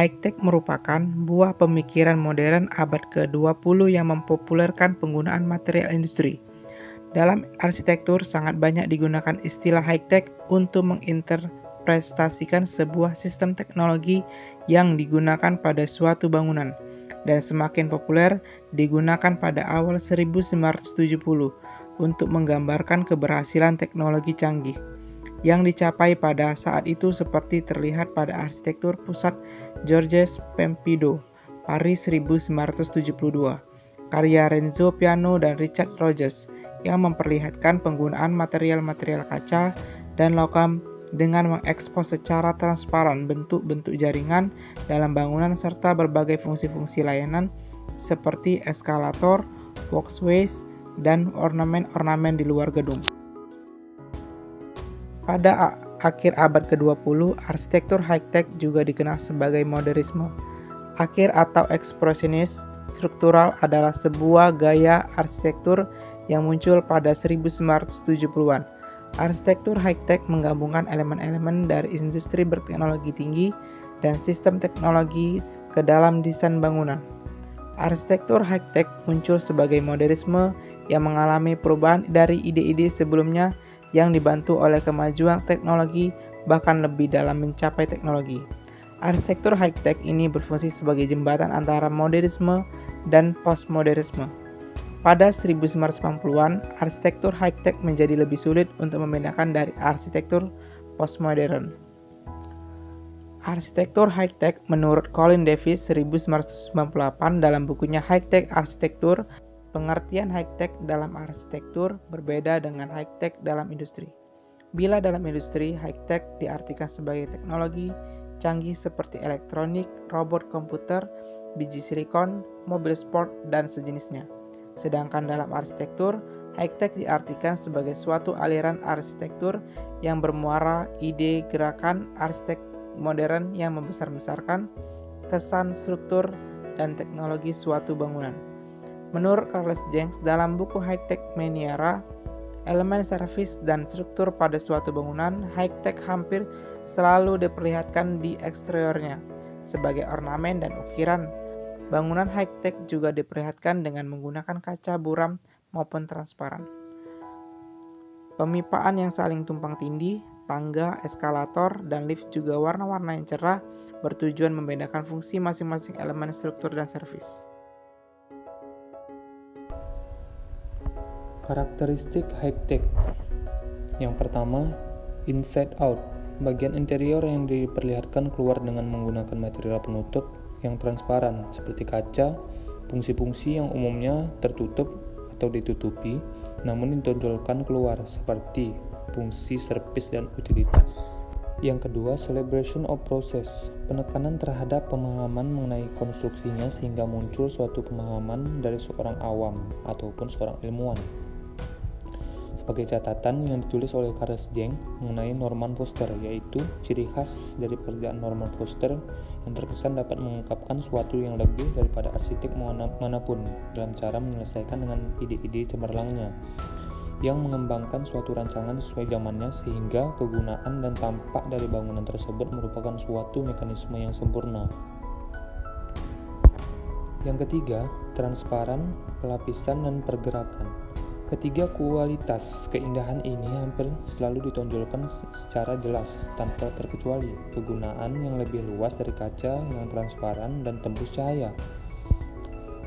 High-tech merupakan buah pemikiran modern abad ke-20 yang mempopulerkan penggunaan material industri. Dalam arsitektur sangat banyak digunakan istilah high-tech untuk menginterpretasikan sebuah sistem teknologi yang digunakan pada suatu bangunan, dan semakin populer digunakan pada awal 1970 untuk menggambarkan keberhasilan teknologi canggih yang dicapai pada saat itu, seperti terlihat pada arsitektur pusat Georges Pompidou, Paris 1972, karya Renzo Piano dan Richard Rogers yang memperlihatkan penggunaan material-material kaca dan logam dengan mengekspos secara transparan bentuk-bentuk jaringan dalam bangunan serta berbagai fungsi-fungsi layanan seperti eskalator, walkways, dan ornamen-ornamen di luar gedung. Pada akhir abad ke-20, arsitektur high-tech juga dikenal sebagai modernisme akhir atau ekspresionis struktural adalah sebuah gaya arsitektur yang muncul pada 1970-an. Arsitektur high-tech menggabungkan elemen-elemen dari industri berteknologi tinggi dan sistem teknologi ke dalam desain bangunan. Arsitektur high-tech muncul sebagai modernisme yang mengalami perubahan dari ide-ide sebelumnya yang dibantu oleh kemajuan teknologi bahkan lebih dalam mencapai teknologi. Arsitektur high-tech ini berfungsi sebagai jembatan antara modernisme dan postmodernisme. Pada 1990-an, arsitektur high-tech menjadi lebih sulit untuk membedakan dari arsitektur postmodern. Arsitektur high-tech menurut Colin Davis 1998 dalam bukunya High-Tech Architecture, pengertian high-tech dalam arsitektur berbeda dengan high-tech dalam industri. Bila dalam industri, high-tech diartikan sebagai teknologi canggih seperti elektronik, robot komputer, biji silikon, mobil sport, dan sejenisnya. Sedangkan dalam arsitektur, high-tech diartikan sebagai suatu aliran arsitektur yang bermuara ide gerakan arsitek modern yang membesar-besarkan kesan struktur dan teknologi suatu bangunan. Menurut Carles Jenks dalam buku High-Tech Mania, elemen servis dan struktur pada suatu bangunan high-tech hampir selalu diperlihatkan di eksteriornya sebagai ornamen dan ukiran. Bangunan high-tech juga diperlihatkan dengan menggunakan kaca buram maupun transparan. Pemipaan yang saling tumpang tindih, tangga, eskalator, dan lift juga warna-warna yang cerah bertujuan membedakan fungsi masing-masing elemen struktur dan servis. Karakteristik high-tech. Yang pertama, inside out. Bagian interior yang diperlihatkan keluar dengan menggunakan material penutup yang transparan seperti kaca, fungsi-fungsi yang umumnya tertutup atau ditutupi namun ditonjolkan keluar seperti fungsi servis dan utilitas. Yang kedua, celebration of process. Penekanan terhadap pemahaman mengenai konstruksinya sehingga muncul suatu pemahaman dari seorang awam ataupun seorang ilmuwan. Sebagai catatan yang ditulis oleh Carles Jenks mengenai Norman Foster, yaitu ciri khas dari pekerjaan Norman Foster yang terkesan dapat mengungkapkan sesuatu yang lebih daripada arsitek manapun dalam cara menyelesaikan dengan ide-ide cemerlangnya yang mengembangkan suatu rancangan sesuai zamannya sehingga kegunaan dan tampak dari bangunan tersebut merupakan suatu mekanisme yang sempurna. Yang ketiga, transparan, pelapisan, dan pergerakan. Ketiga kualitas keindahan ini hampir selalu ditonjolkan secara jelas tanpa terkecuali. Kegunaan yang lebih luas dari kaca yang transparan dan tembus cahaya.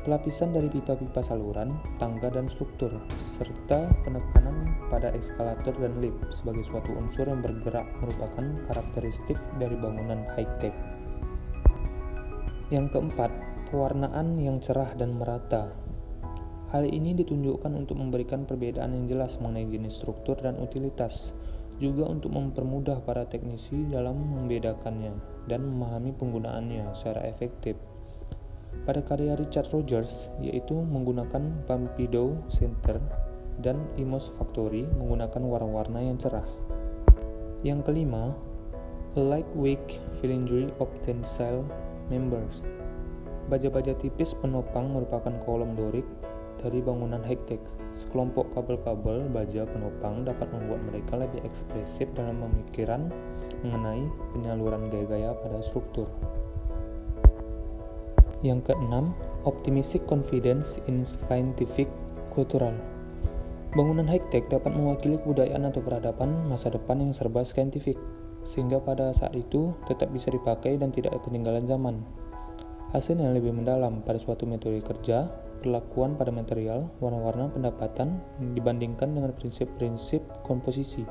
Pelapisan dari pipa-pipa saluran, tangga dan struktur, serta penekanan pada eskalator dan lift sebagai suatu unsur yang bergerak merupakan karakteristik dari bangunan high-tech. Yang keempat, pewarnaan yang cerah dan merata. Hal ini ditunjukkan untuk memberikan perbedaan yang jelas mengenai jenis struktur dan utilitas, juga untuk mempermudah para teknisi dalam membedakannya dan memahami penggunaannya secara efektif. Pada karya Richard Rogers, yaitu menggunakan Pompidou Center dan Imo's Factory menggunakan warna-warna yang cerah. Yang kelima, a lightweight filigree of tensile members. Baja-baja tipis penopang merupakan kolom Doric dari bangunan high-tech. Sekelompok kabel-kabel baja penopang dapat membuat mereka lebih ekspresif dalam pemikiran mengenai penyaluran gaya-gaya pada struktur. Yang keenam, optimistic confidence in scientific cultural. Bangunan high-tech dapat mewakili kebudayaan atau peradaban masa depan yang serba saintifik, sehingga pada saat itu tetap bisa dipakai dan tidak ketinggalan zaman. Hasil yang lebih mendalam pada suatu metode kerja, perlakuan pada material, warna-warna, pendapatan dibandingkan dengan prinsip-prinsip komposisi.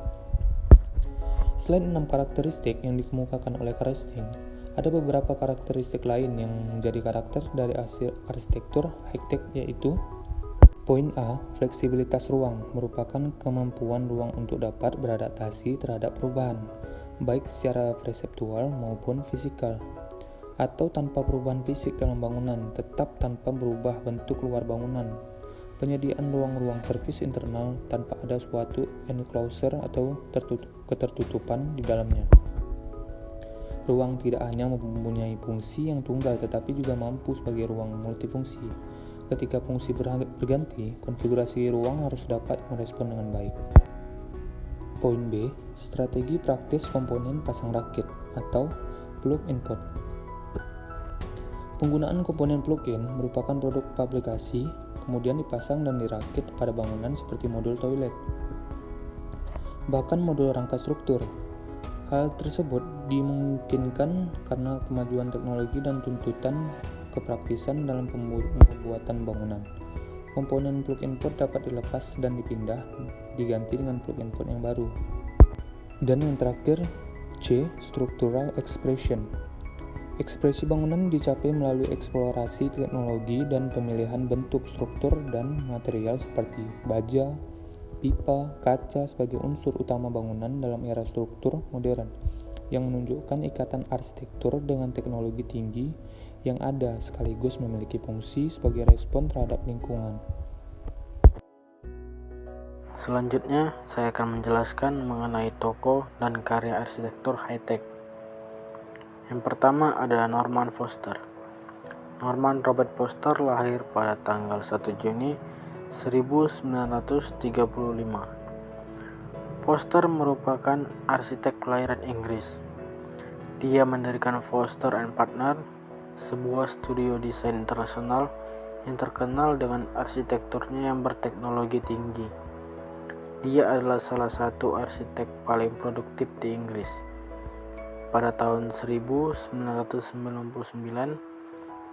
Selain 6 karakteristik yang dikemukakan oleh Karstens, ada beberapa karakteristik lain yang menjadi karakter dari arsitektur high-tech, yaitu poin A, fleksibilitas ruang merupakan kemampuan ruang untuk dapat beradaptasi terhadap perubahan, baik secara perseptual maupun fisikal, atau tanpa perubahan fisik dalam bangunan, tetap tanpa berubah bentuk luar bangunan. Penyediaan ruang-ruang servis internal tanpa ada suatu enclosure atau ketertutupan di dalamnya. Ruang tidak hanya mempunyai fungsi yang tunggal tetapi juga mampu sebagai ruang multifungsi. Ketika fungsi berganti, konfigurasi ruang harus dapat merespon dengan baik. Poin B, strategi praktis komponen pasang rakit atau plug-in pod. Penggunaan komponen plug-in merupakan produk pabrikasi, kemudian dipasang dan dirakit pada bangunan seperti modul toilet, bahkan modul rangka struktur. Hal tersebut dimungkinkan karena kemajuan teknologi dan tuntutan kepraktisan dalam pembuatan bangunan. Komponen plug-in pod dapat dilepas dan dipindah, diganti dengan plug-in pod yang baru. Dan yang terakhir, C. Structural expression. Ekspresi bangunan dicapai melalui eksplorasi teknologi dan pemilihan bentuk struktur dan material seperti baja, pipa, kaca sebagai unsur utama bangunan dalam era struktur modern, yang menunjukkan ikatan arsitektur dengan teknologi tinggi yang ada sekaligus memiliki fungsi sebagai respon terhadap lingkungan. Selanjutnya, saya akan menjelaskan mengenai tokoh dan karya arsitektur high-tech. Yang pertama adalah Norman Foster. Norman Robert Foster lahir pada tanggal 1 Juni 1935. Foster merupakan arsitek kelahiran Inggris. Dia mendirikan Foster & Partner, sebuah studio desain internasional yang terkenal dengan arsitekturnya yang berteknologi tinggi. Dia adalah salah satu arsitek paling produktif di Inggris. Pada tahun 1999,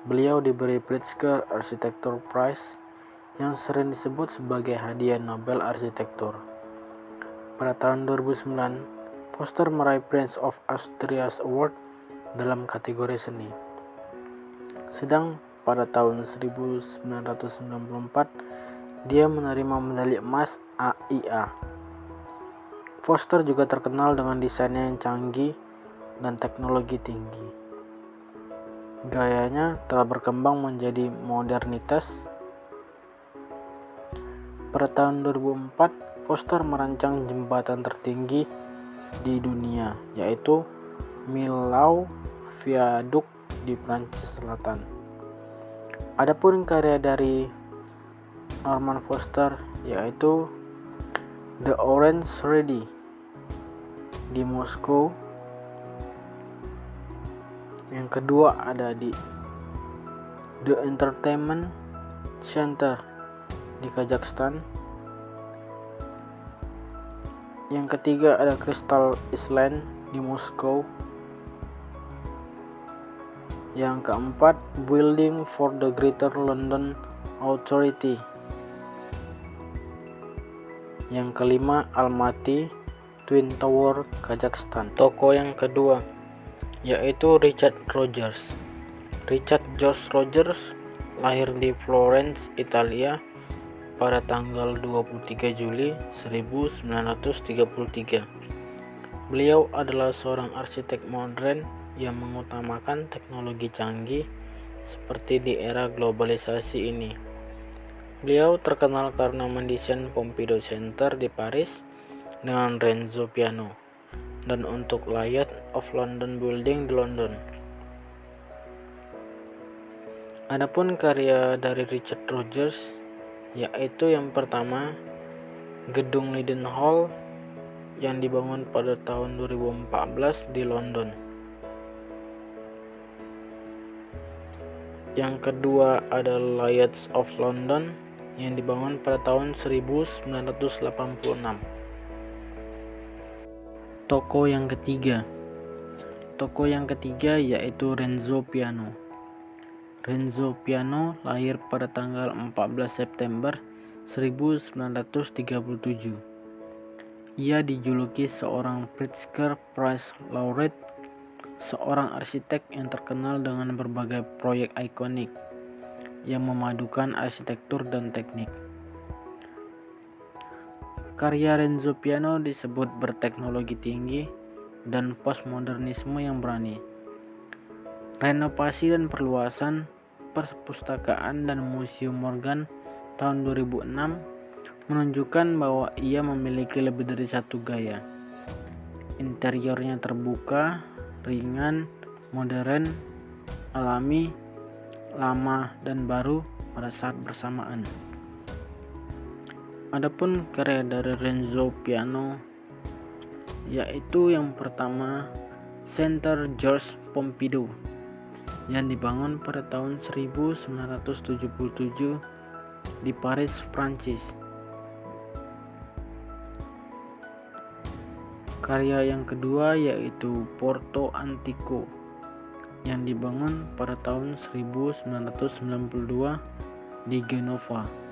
beliau diberi Pritzker Architecture Prize yang sering disebut sebagai hadiah Nobel Arsitektur. Pada tahun 2009, Foster meraih Prince of Asturias Award dalam kategori seni. Sedang pada tahun 1994, dia menerima medali emas AIA. Foster juga terkenal dengan desainnya yang canggih dan teknologi tinggi. Gayanya telah berkembang menjadi modernitas. Pada tahun 2004, Foster merancang jembatan tertinggi di dunia, yaitu Millau Viaduct di Prancis Selatan. Adapun karya dari Norman Foster yaitu The Orange Ready di Moskow. Yang kedua ada di The Entertainment Center di Kazakhstan. Yang ketiga ada Crystal Island di Moskow. Yang keempat, Building for the Greater London Authority. Yang kelima, Almaty Twin Tower, Kazakhstan. Tokoh yang kedua yaitu Richard Rogers. Richard George Rogers lahir di Florence, Italia pada tanggal 23 Juli 1933. Beliau adalah seorang arsitek modern yang mengutamakan teknologi canggih seperti di era globalisasi ini. Beliau terkenal karena mendesain Pompidou Center di Paris dengan Renzo Piano dan untuk Lloyd of London Building di London. Adapun karya dari Richard Rogers yaitu yang pertama, Gedung Leiden Hall yang dibangun pada tahun 2014 di London. Yang kedua ada Lloyd's of London yang dibangun pada tahun 1986. Toko yang ketiga yaitu Renzo Piano. Renzo Piano lahir pada tanggal 14 September 1937. Ia dijuluki seorang Pritzker Prize Laureate, seorang arsitek yang terkenal dengan berbagai proyek ikonik yang memadukan arsitektur dan teknik. Karya Renzo Piano disebut berteknologi tinggi dan postmodernisme yang berani. Renovasi dan perluasan perpustakaan dan Museum Morgan tahun 2006 menunjukkan bahwa ia memiliki lebih dari satu gaya. Interiornya terbuka, ringan, modern, alami, lama, dan baru pada saat bersamaan. Adapun karya dari Renzo Piano yaitu yang pertama Center Georges Pompidou yang dibangun pada tahun 1977 di Paris, Prancis. Karya yang kedua yaitu Porto Antico yang dibangun pada tahun 1992 di Genova.